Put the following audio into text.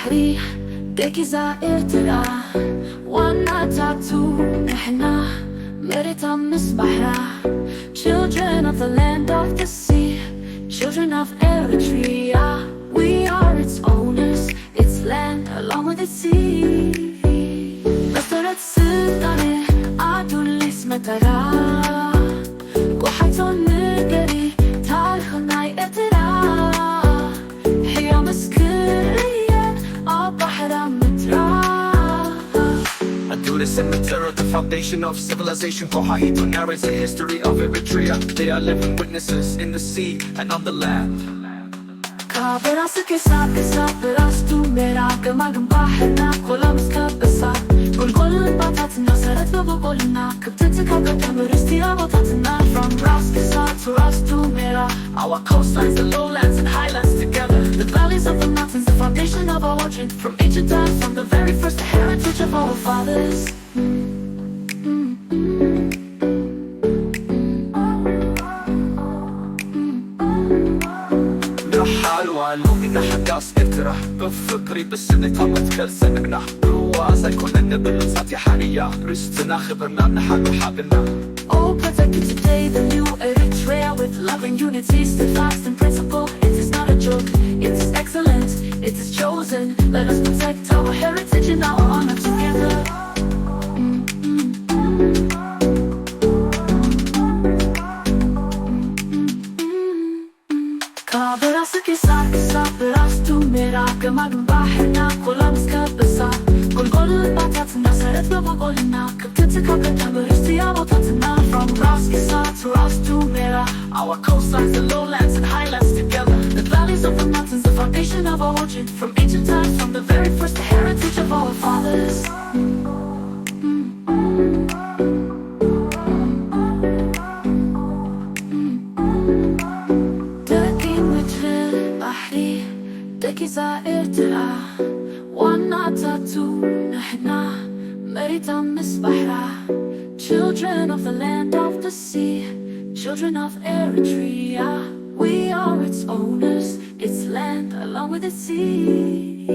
بحري دكيزا إرترا وانا تاتو نحنا مريتا مصبحرا Children of the land of the sea, children of Eritrea. We are its owners, its land along with its sea. بصرت سلطاني عدوليس مترا وحيتون نقري تاريخنا يقترا هي مسكرية عبحرا مترا Adulis and Matera, the foundation of civilization. Kohahito narrates the history of Eritrea. They are living witnesses in the sea and on the land. كابراس كسا براس تو ميرا كماغم بحرنا كولا مسكبسا كل بطاتنا سرت بقولنا كبتتك قدام رستيا بطاتنا From Ras Kisa to Ras to Mera, our coastlines, the lowlands and highlands together. The valleys of the mountains, the foundation of our origin. From ancient times, from the very first heritage of our fathers. لومينا حداس إرترا بفكري بسنة طمت كل سنقنا بروازة كنا نبل ساتي حانية رستنا خبرنا نحن حابنا. Oh, protected today, the new Eritrea with love and unity, steadfast in principle. It is not a joke, it is excellent, it is chosen. Let us protect our heritage and our honor together. كابراس كسا براس تو ميرا كماغم بحرنا كولا مسكبسا كل بطاتنا سرت بقولنا كبتتك قدام رستيا بطاتنا From Ras Kisa to Ras to Mera, our coastlines, the lowlands and highlands together. The valleys of the mountains, the foundation of our origin. From ancient times, from the very first heritage of our fathers. دكيزا إرترا وانا تاتو نحنا مريتا مصبحرا Children of the land of the sea, children of Eritrea. We are its owners, its land along with its sea.